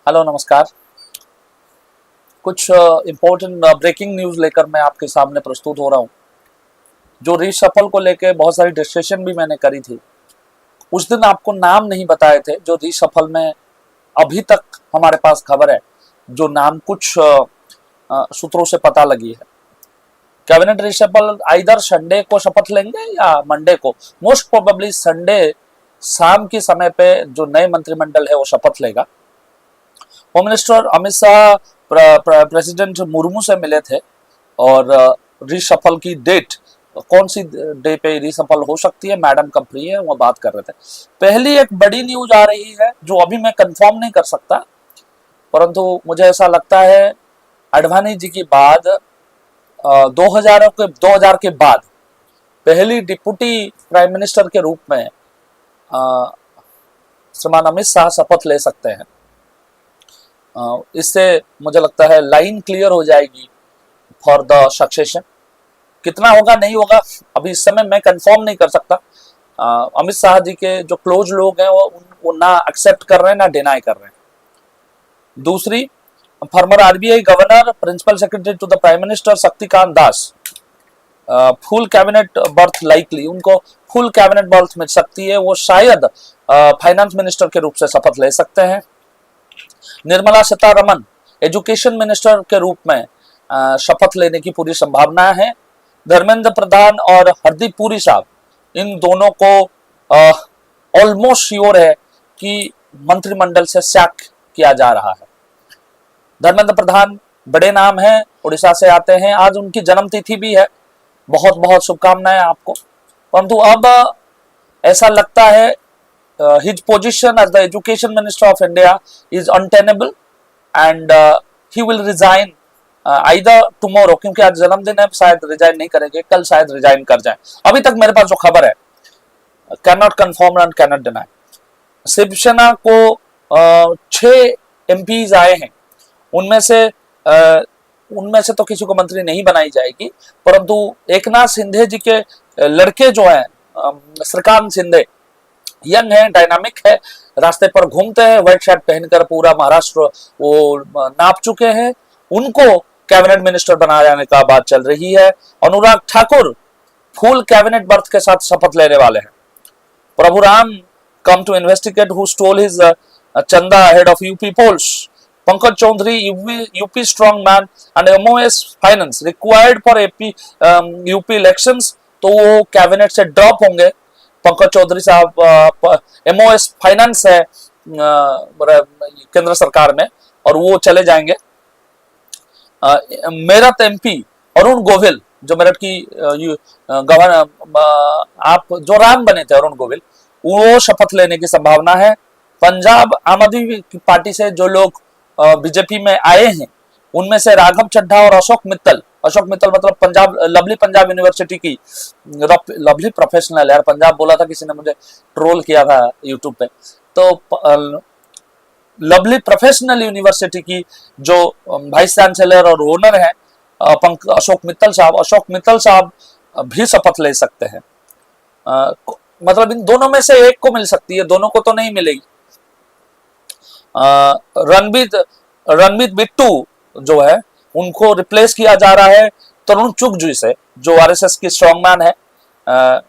Hello नमस्कार। कुछ important breaking news लेकर मैं आपके सामने प्रस्तुत हो रहा हूँ। जो रीशफल को लेके बहुत सारी डिस्कशन भी मैंने करी थी। उस दिन आपको नाम नहीं बताए थे जो रीशफल में अभी तक हमारे पास खबर है, जो नाम कुछ सूत्रों से पता लगी है। कैबिनेट रीशफल आइदर संडे को शपथ लेंगे या मंडे को। मोस्ट प्रोबेबली संडे शाम के समय पे जो नए मंत्रिमंडल है वो शपथ लेगा। Home minister Amit Shah president Murmu से मिले थे और रीशफल की डेट कौन सी डे पे रीशफल हो सकती है, मैडम कब फ्री है, वो बात कर रहे थे। पहली एक बड़ी न्यूज आ रही है जो अभी मैं कंफर्म नहीं कर सकता, परंतु मुझे ऐसा लगता है आडवाणी जी की बाद 2000 के बाद पहली डिप्टी प्राइम मिनिस्टर के रूप में श्रीमान अमित शाह शपथ ले सकते हैं। इससे मुझे लगता है लाइन क्लियर हो जाएगी फॉर द सक्सेशन। कितना होगा नहीं होगा अभी इस समय मैं कंफर्म नहीं कर सकता। अमित शाह जी के जो क्लोज लोग हैं वो ना एक्सेप्ट कर रहे हैं ना डिनाई कर रहे हैं। दूसरी, former RBI governor principal secretary to the prime minister Shaktikanta Das, full cabinet berth likely, उनको फुल कैबिनेट बर्थ मिल सकती है। वो शायद फाइनेंस मिनिस्टर के रूप से शपथ ले सकते हैं। निर्मला सीतारमन एजुकेशन मिनिस्टर के रूप में शपथ लेने की पूरी संभावना है। धर्मेंद्र प्रधान और हरदीप पुरी साहब, इन दोनों को ऑलमोस्ट श्योर है कि मंत्रिमंडल से सैक किया जा रहा है। धर्मेंद्र प्रधान बड़े नाम हैं, उड़ीसा से आते हैं, आज उनकी जन्मतिथि भी है। बहुत बहुत शुभकामनाएं आपको। परंतु अब ऐसा लगता है his position as the education minister of India is untenable and he will resign either tomorrow, क्योंकि आज जन्मदिन है, शायद रिजाइन नहीं करेंगे, कल शायद रिजाइन कर जाए। अभी तक मेरे पास जो खबर है, cannot confirm and cannot deny. Shiv Sena को 6 एमपीज आए हैं, उनमें से तो किसी को मंत्री नहीं बनाई जाएगी, परंतु एकनाथ शिंदे जी के लड़के जो हैं, श्रीकांत शिंदे, यंग है, डायनामिक है, रास्ते पर घूमते हैं, व्हाइट शर्ट पहनकर पूरा महाराष्ट्र वो नाप चुके हैं, उनको कैबिनेट मिनिस्टर बनाए जाने का बात चल रही है। Anurag Thakur full cabinet berth के साथ शपथ लेने वाले हैं। Prabhuram come to investigate who stole his chanda head of UP polls. Pankaj Chaudhary UP strong man and MOS finance required for UP elections, तो वो कैबिनेट से ड्रॉप होंगे। पंकज चौधरी साहब एमओएस फाइनेंस है केंद्र सरकार में, और वो चले जाएंगे। मेरठ एमपी अरुण गोविल, जो मेरठ की गवर्नर आप जो राम बने थे, अरुण गोविल, वो शपथ लेने की संभावना है। पंजाब आम आदमी पार्टी से जो लोग बीजेपी में आए हैं, उनमें से राघव चड्ढा और अशोक मित्तल मतलब पंजाब लवली पंजाब यूनिवर्सिटी की, लवली प्रोफेशनल, यार पंजाब बोला था किसी ने, मुझे ट्रोल किया था यूट्यूब पे। तो लवली प्रोफेशनल यूनिवर्सिटी की जो वाइस चांसलर और ओनर हैं अशोक मित्तल साहब भी शपथ ले सकते हैं। मतलब इन दोनों में से एक को मिल सकती है, दोनों को तो नहीं मिलेगी। रणबीर बिट्टू जो है, उनको रिप्लेस किया जा रहा है तरुण चुग जी से, जो आरएसएस की स्ट्रॉन्गमैन है,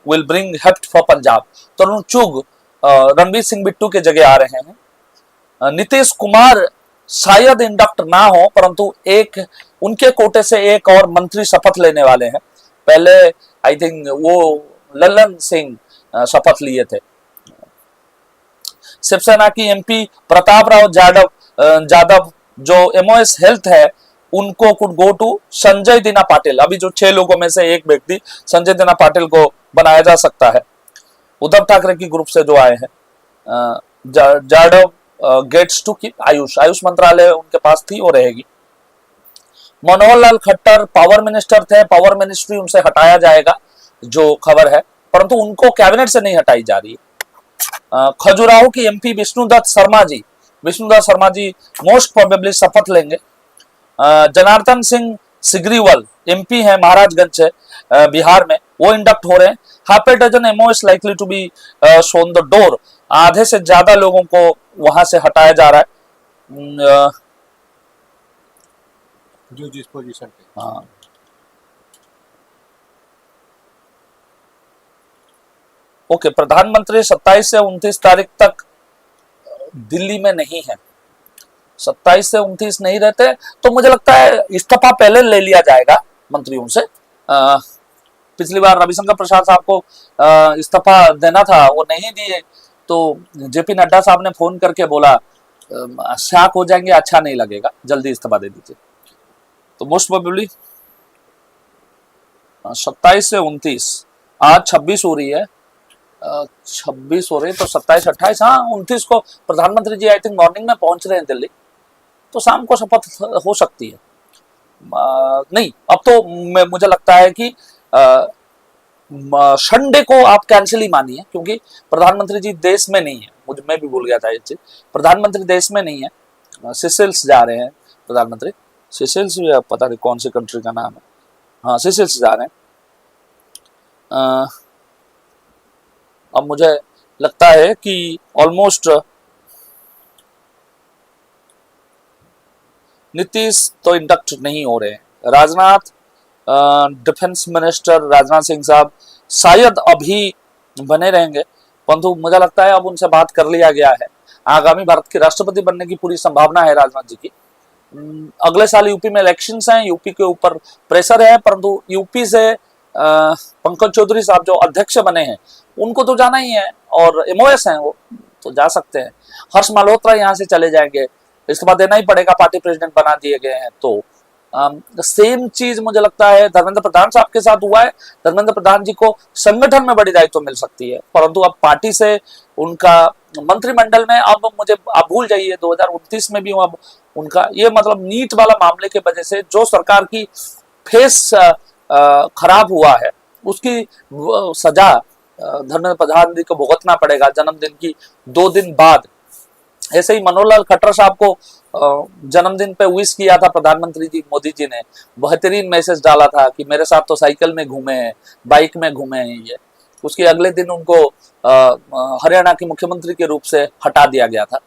will bring heft for Punjab. Tarun Chugh Ranbir Singh Bittu के जगह आ रहे हैं। नीतीश कुमार शायद इंडक्ट ना हो, परंतु एक उनके कोटे से एक और मंत्री शपथ लेने वाले हैं। पहले आई थिंक वो ललन सिंह शपथ लिए थे। शिवसेना की एमपी प्रताप राव जादव जो एमओएस हेल्थ है, उनको कुड गो टू संजय दीना पाटिल। अभी जो 6 लोगों में से एक व्यक्ति संजय दीना पाटिल को बनाया जा सकता है। उद्धव ठाकरे की ग्रुप से जो आए हैं, Jadhav gets to keep AYUSH मंत्रालय उनके पास थी, वो रहेगी। मनोहर लाल खट्टर पावर मिनिस्टर थे, पावर मिनिस्ट्री उनसे हटाया जाएगा जो खबर है, परंतु उनको कैबिनेट से नहीं हटाई जा रही है। खजुराहो की MP Vishnudutt Sharma ji most probably शपथ लेंगे। जनार्दन सिंह सिग्रीवाल एमपी है महाराजगंज से, बिहार में, वो इंडक्ट हो रहे हैं। Half a dozen MoS likely to be shown the door. आधे से ज्यादा लोगों को वहां से हटाया जा रहा है। जो जिस पोजीशन पे। हाँ, ओके, प्रधानमंत्री 27 से 29 तारीख तक दिल्ली में नहीं है, 27 से 29 नहीं रहते, तो मुझे लगता है इस्तीफा पहले ले लिया जाएगा मंत्रियों से। पिछली बार रविशंकर प्रसाद साहब को इस्तीफा देना था, वो नहीं दिए, तो जेपी नड्डा साहब ने फोन करके बोला शॉक हो जाएंगे, अच्छा नहीं लगेगा, जल्दी इस्तीफा दे दीजिए। तो मोस्ट प्रोबेबली 27 से 29, आज 26 हो रही है, 26 हो रही है, तो 27 28, हाँ 29 को प्रधानमंत्री जी आई थिंक मॉर्निंग में पहुंच रहे हैं दिल्ली, तो शाम को शपथ हो सकती है। नहीं, अब तो मुझे लगता है कि संडे को आप कैंसिल ही मानिए, क्योंकि प्रधानमंत्री जी देश में नहीं है, मैं भी भूल गया था ये चीज, प्रधानमंत्री देश में नहीं है, सिसेल्स जा रहे हैं प्रधानमंत्री, सिसेल्स या पता नहीं कौन सी कंट्री का नाम है, हाँ सिसेल्स जा रहे हैं। अब मुझे लगता है कि ऑलमोस्ट नीतीश तो इंडक्ट नहीं हो रहे, राजनाथ डिफेंस मिनिस्टर राजनाथ सिंह साहब शायद अभी बने रहेंगे, परंतु मुझे लगता है अब उनसे बात कर लिया गया है, आगामी भारत के राष्ट्रपति बनने की पूरी संभावना है राजनाथ जी की। अगले साल यूपी में इलेक्शंस हैं, यूपी के ऊपर प्रेशर है, परंतु यूपी से पंकज चौधरी साहब जो अध्यक्ष बने हैं उनको तो जाना ही है, और एमओएस हैं वो तो जा सकते हैं। हर्ष मल्होत्रा यहाँ से चले जाएंगे, इसके बाद देना ही पड़ेगा, पार्टी प्रेसिडेंट बना दिए गए हैं। तो सेम चीज मुझे लगता है धर्मेंद्र प्रधान साहब के साथ हुआ है, धर्मेंद्र प्रधान जी को संगठन में बड़ी दायित्व मिल सकती है, परंतु अब पार्टी से उनका मंत्रिमंडल में, अब मुझे आप भूल जाइए 2029 में भी अब उनका ये मतलब नीट वाला मामले के वजह से जो सरकार की फेस खराब हुआ है उसकी सजा धर्मेंद्र प्रधान जी को भुगतना पड़ेगा जन्मदिन की 2 दिन बाद। ऐसे ही मनोहर लाल खट्टर साहब को जन्मदिन पे विश किया था प्रधानमंत्री जी मोदी जी ने, बेहतरीन मैसेज डाला था कि मेरे साथ तो साइकिल में घूमे हैं, बाइक में घूमे हैं ये, उसके अगले दिन उनको हरियाणा के मुख्यमंत्री के रूप से हटा दिया गया था।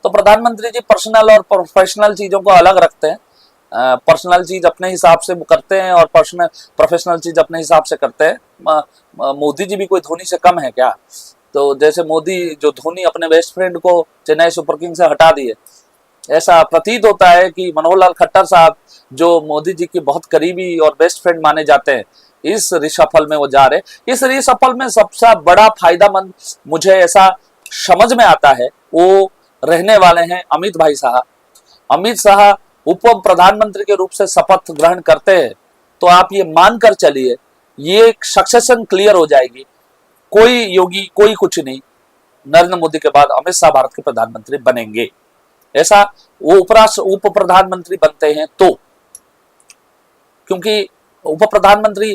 तो प्रधानमंत्री जी पर्सनल और प्रोफेशनल चीजों को अलग रखते हैं, पर्सनल चीज अपने हिसाब से करते हैं और प्रोफेशनल चीज अपने हिसाब से करते हैं। मोदी जी भी कोई धोनी से कम है क्या? तो जैसे मोदी जो धोनी अपने बेस्ट फ्रेंड को चेन्नई सुपर किंग से हटा दिए, ऐसा प्रतीत होता है कि मनोहर लाल खट्टर साहब जो मोदी जी की बहुत करीबी और बेस्ट फ्रेंड माने जाते हैं, इस रिशफल में वो जा रहे। इस रिशफल में सबसे बड़ा फायदामंद मुझे ऐसा समझ में आता है वो रहने वाले हैं अमित भाई शाह। अमित शाह उप प्रधानमंत्री के रूप से शपथ ग्रहण करते हैं तो आप ये मानकर चलिए ये सक्सेशन क्लियर हो जाएगी, कोई योगी कोई कुछ नहीं, नरेंद्र मोदी के बाद अमित शाह भारत के प्रधानमंत्री बनेंगे। ऐसा वो उप प्रधानमंत्री बनते हैं तो, क्योंकि उप प्रधानमंत्री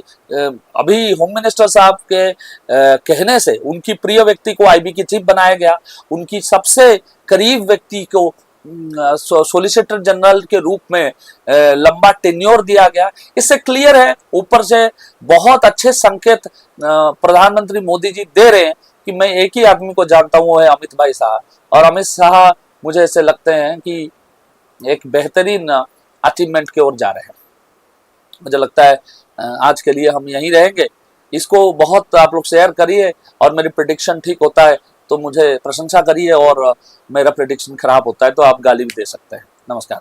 अभी होम मिनिस्टर साहब के कहने से उनकी प्रिय व्यक्ति को आईबी की चीफ बनाया गया, उनकी सबसे करीब व्यक्ति को सॉलिसिटर जनरल के रूप में लंबा टेन्योर दिया गया। इससे क्लियर है, ऊपर से बहुत अच्छे संकेत प्रधानमंत्री मोदी जी दे रहे हैं कि मैं एक ही आदमी को जानता हूं, वो है अमित भाई शाह, और अमित शाह मुझे ऐसे लगते हैं कि एक बेहतरीन अचीवमेंट की ओर जा रहे हैं। मुझे लगता है आज के लिए हम यहीं रहेंगे, इसको बहुत आप लोग शेयर करिए, और मेरी प्रेडिक्शन ठीक होता है तो मुझे प्रशंसा करिए, और मेरा प्रेडिक्शन खराब होता है तो आप गाली भी दे सकते हैं। नमस्कार।